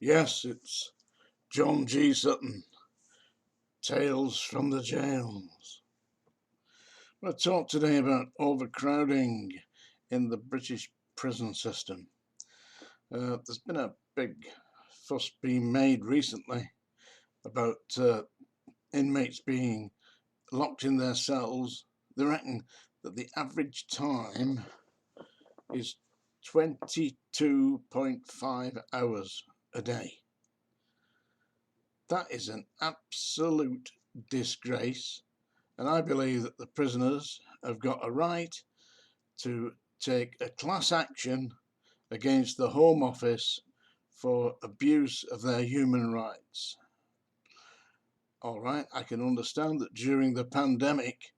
Yes, it's John G. Sutton, Tales from the Jails. We'll talk today about overcrowding in the British prison system. There's been a big fuss being made recently about inmates being locked in their cells. They reckon that the average time is 22.5 hours a day. That is an absolute disgrace, and I believe that the prisoners have got a right to take a class action against the Home Office for abuse of their human rights. All right, I can understand that during the pandemic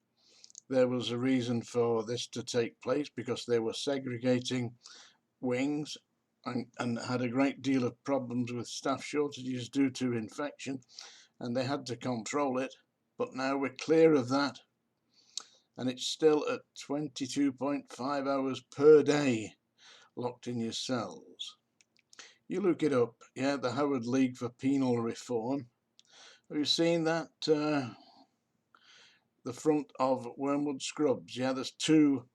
there was a reason for this to take place because they were segregating wings and had a great deal of problems with staff shortages due to infection, and they had to control it. But now we're clear of that, and it's still at 22.5 hours per day locked in your cells. You look it up, yeah, the Howard League for Penal Reform. Have you seen that? The front of Wormwood Scrubs, yeah, there's two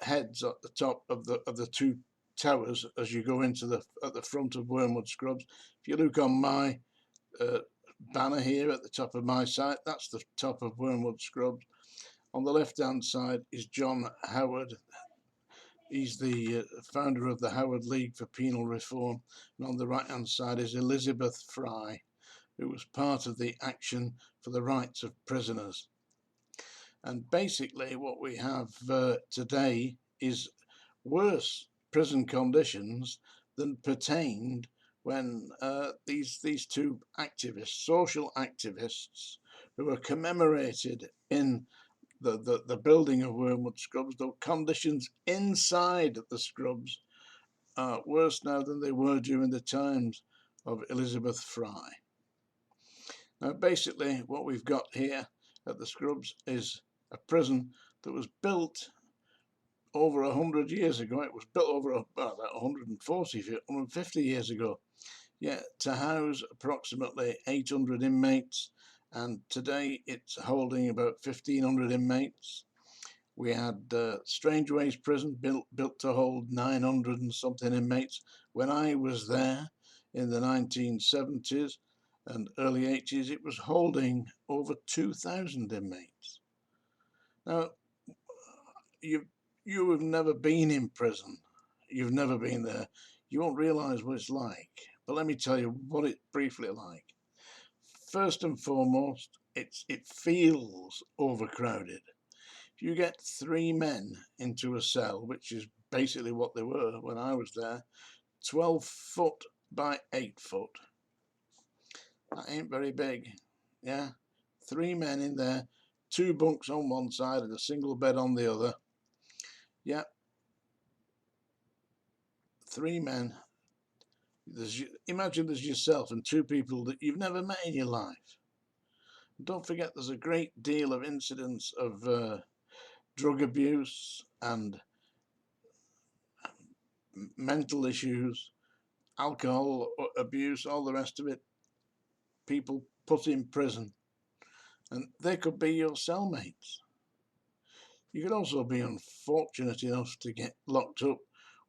heads at the top of the two towers as you go into at the front of Wormwood Scrubs. If you look on my banner here at the top of my site, that's the top of Wormwood Scrubs. On the left hand side is John Howard. He's the founder of the Howard League for Penal Reform, and on the right hand side is Elizabeth Fry, who was part of the Action for the Rights of Prisoners. And basically what we have today is worse prison conditions than pertained when these two activists, social activists, who were commemorated in the building of Wormwood Scrubs, the conditions inside the Scrubs are worse now than they were during the times of Elizabeth Fry. Now basically what we've got here at the Scrubs is a prison that was built over 100 years ago. It was built over about 140, 150 years ago, yeah, to house approximately 800 inmates, and today it's holding about 1,500 inmates. We had Strangeways Prison built to hold 900 and something inmates when I was there in the 1970s and early 80s. It was holding over 2,000 inmates. Now, you have never been in prison. You've never been there. You won't realise what it's like. But let me tell you what it's briefly like. First and foremost, it feels overcrowded. If you get 3 men into a cell, which is basically what they were when I was there, 12 foot by 8 foot. That ain't very big. Yeah, 3 men in there, 2 bunks on one side and a single bed on the other. Yeah, 3 men. Imagine there's yourself and 2 people that you've never met in your life. Don't forget there's a great deal of incidents of drug abuse and mental issues, alcohol abuse, all the rest of it. People put in prison, and they could be your cellmates. You could also be unfortunate enough to get locked up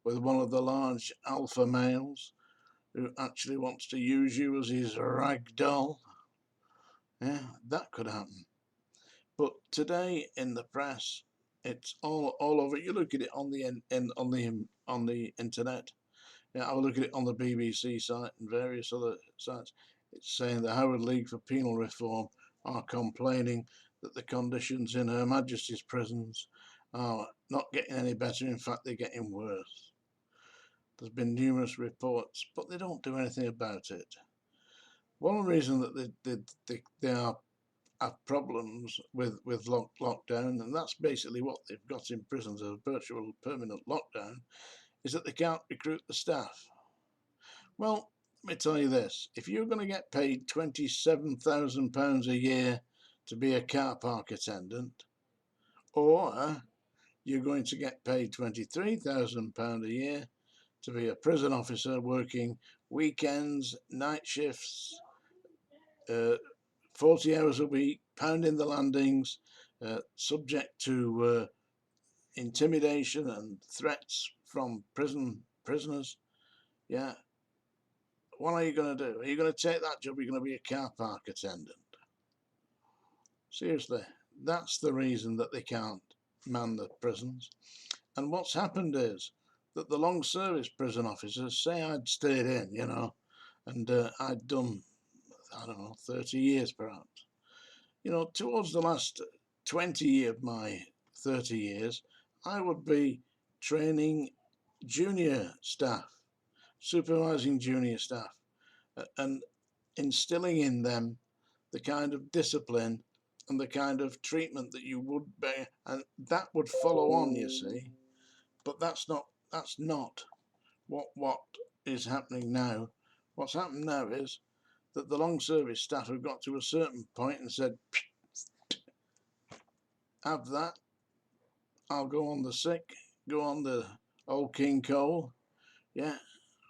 with one of the large alpha males who actually wants to use you as his rag doll. Yeah, that could happen. But today in the press, it's all over. You look at it on the internet. Yeah, I look at it on the BBC site and various other sites. It's saying the Howard League for Penal Reform are complaining that the conditions in Her Majesty's prisons are not getting any better. In fact, they're getting worse. There's been numerous reports, but they don't do anything about it. One reason that they have problems with lockdown, and that's basically what they've got in prisons, a virtual permanent lockdown, is that they can't recruit the staff. Well, let me tell you this, if you're going to get paid £27,000 a year to be a car park attendant, or you're going to get paid £23,000 a year to be a prison officer working weekends, night shifts, 40 hours a week, pounding the landings, subject to intimidation and threats from prisoners. Yeah. What are you going to do? Are you going to take that job? Are you going to be a car park attendant? Seriously, that's the reason that they can't man the prisons. And what's happened is that the long service prison officers, say I'd stayed in, and I'd done, I don't know, 30 years perhaps. Towards the last 20 of my 30 years, I would be training junior staff, supervising junior staff, and instilling in them the kind of discipline and the kind of treatment that you would be, and that would follow on, you see. But that's not what is happening now. What's happened now is that the long service staff have got to a certain point and said, have that, I'll go on the sick, go on the old King Cole, yeah,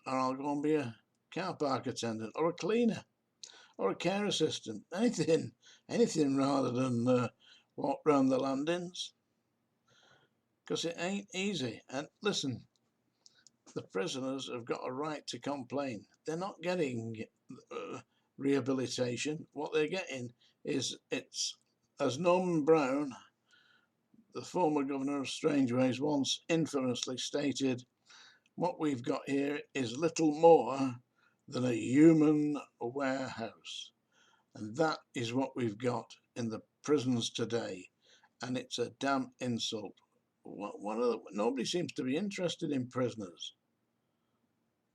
or I'll go and be a car park attendant or a cleaner or a care assistant, anything rather than walk round the landings, because it ain't easy. And listen, the prisoners have got a right to complain. They're not getting rehabilitation. What they're getting is, it's, as Norman Brown, the former governor of Strangeways, once infamously stated, what we've got here is little more than a human warehouse. And that is what we've got in the prisons today. And it's a damn insult. Nobody seems to be interested in prisoners.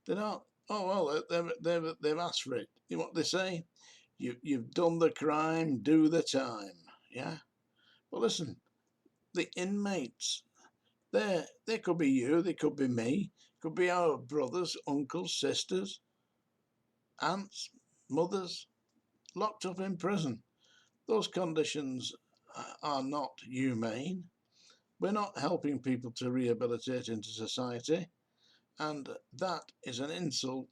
They don't. Oh, well, they've asked for it. You know what they say? You've done the crime, do the time. Yeah? Well, listen, the inmates, they could be you, they could be me, could be our brothers, uncles, sisters, aunts, mothers, locked up in prison. Those conditions are not humane. We're not helping people to rehabilitate into society, and that is an insult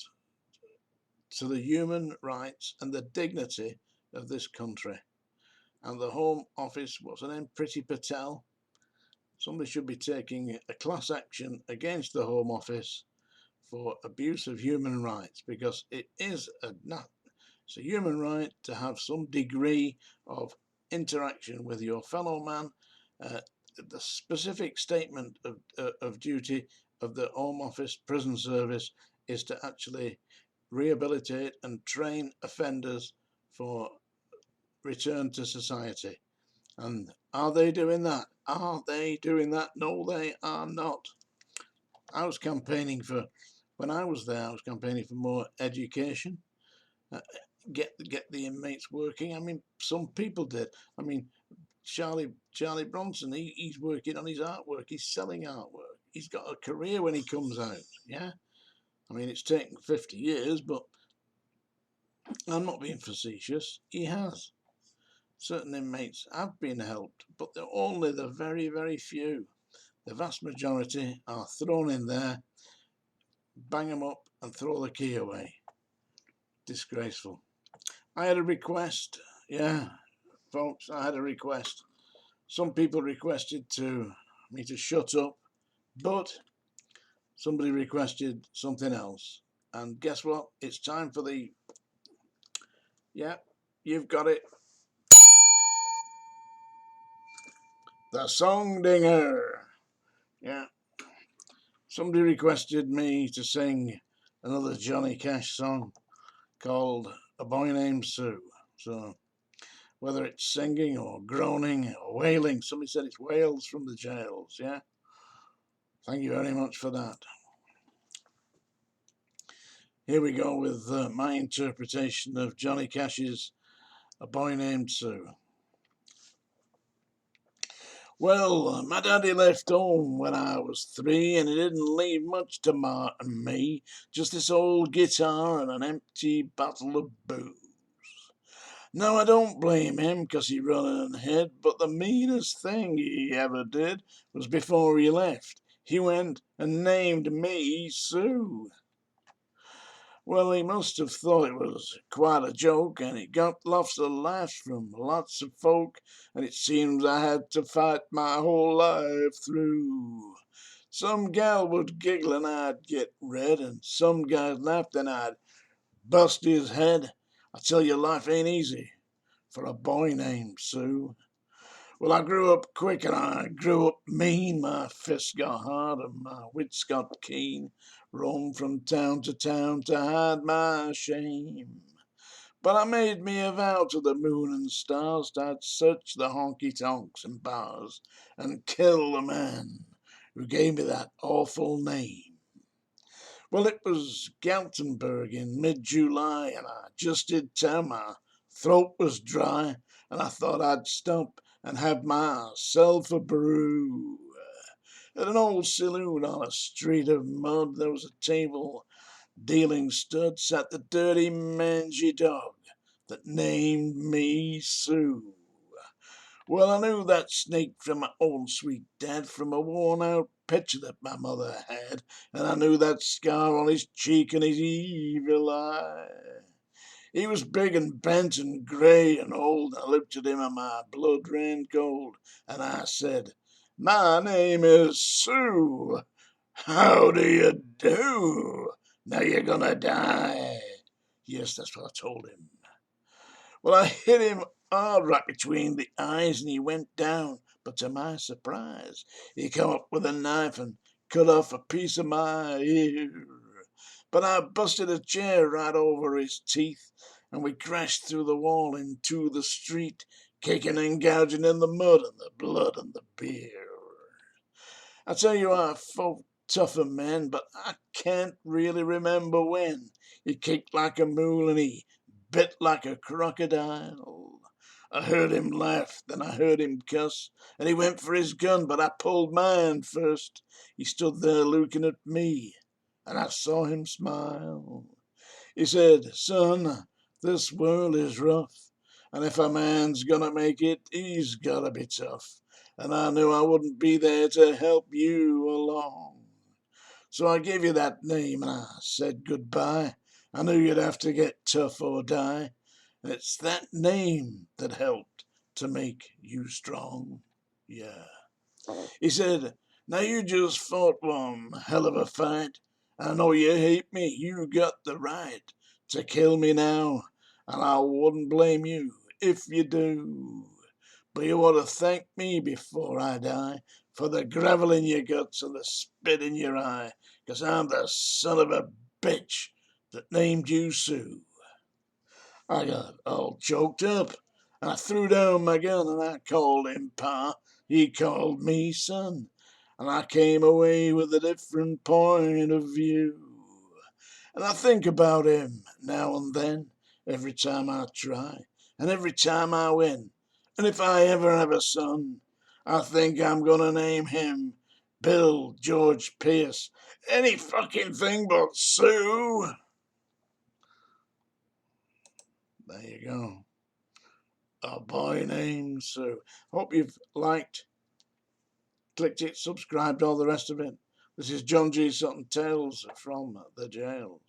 to the human rights and the dignity of this country. And the Home Office, what's her name, Priti Patel, somebody should be taking a class action against the Home Office for abuse of human rights, because it's a human right to have some degree of interaction with your fellow man. The specific statement of duty of the Home Office Prison Service is to actually rehabilitate and train offenders for return to society. And are they doing that? Are they doing that? No, they are not. When I was there, I was campaigning for more education. Get the inmates working. I mean, some people did. I mean, Charlie Bronson, he's working on his artwork. He's selling artwork. He's got a career when he comes out. Yeah. I mean, it's taken 50 years, but I'm not being facetious. He has. Certain inmates have been helped, but they're only the very, very few. The vast majority are thrown in there, bang them up and throw the key away. Disgraceful. I had a request. Yeah, folks, I had a request. Some people requested me to shut up, but somebody requested something else. And guess what? It's time for yeah, you've got it. The Song Dinger. Yeah. Somebody requested me to sing another Johnny Cash song called A Boy Named Sue. So whether it's singing or groaning or wailing, somebody said it's wails from the jails. Yeah. Thank you very much for that. Here we go with my interpretation of Johnny Cash's A Boy Named Sue. Well, my daddy left home when I was 3, and he didn't leave much to Ma and me, just this old guitar and an empty bottle of booze. Now, I don't blame him 'cause he run and hid, but the meanest thing he ever did was before he left. he went and named me Sue. Well, he must have thought it was quite a joke, and he got lots of laughs from lots of folk, and it seems I had to fight my whole life through. Some gal would giggle and I'd get red, and some guy laughed and I'd bust his head. I tell you, life ain't easy for a boy named Sue. Well, I grew up quick and I grew up mean. My fists got hard and my wits got keen. Roamed from town to hide my shame. But I made me a vow to the moon and stars I'd search the honky tonks and bars and kill the man who gave me that awful name. Well, it was Galtenberg in mid-July, and I just did tell my throat was dry, and I thought I'd stop and have myself a brew. At an old saloon on a street of mud, there was a table dealing stud, sat the dirty mangy dog that named me Sue. Well, I knew that snake from my old sweet dad, from a worn-out picture that my mother had, and I knew that scar on his cheek and his evil eye. He was big and bent and grey and old. I looked at him and my blood ran cold, and I said, "My name is Sue. How do you do? Now you're gonna die." Yes, that's what I told him. Well, I hit him hard right between the eyes, and he went down. But to my surprise, he come up with a knife and cut off a piece of my ear. But I busted a chair right over his teeth, and we crashed through the wall into the street, kicking and gouging in the mud and the blood and the beer. I tell you, I fought tougher men, but I can't really remember when. He kicked like a mule and he bit like a crocodile. I heard him laugh, then I heard him cuss, and he went for his gun, but I pulled mine first. He stood there looking at me, and I saw him smile. He said, "Son, this world is rough, and if a man's gonna make it, he's gotta be tough. And I knew I wouldn't be there to help you along. So I gave you that name and I said goodbye. I knew you'd have to get tough or die. And it's that name that helped to make you strong." Yeah. He said, "Now you just fought one hell of a fight. I know you hate me. You got the right to kill me now. And I wouldn't blame you if you do. But you ought to thank me before I die for the gravel in your guts and the spit in your eye, 'cause I'm the son of a bitch that named you Sue." I got all choked up, and I threw down my gun, and I called him Pa. He called me son, and I came away with a different point of view. And I think about him now and then, every time I try, and every time I win. And if I ever have a son, I think I'm gonna name him Bill George Pierce. Any fucking thing but Sue. There you go. A boy named Sue. Hope you've liked, clicked it, subscribed, all the rest of it. This is John G. Sutton Tales from the jail.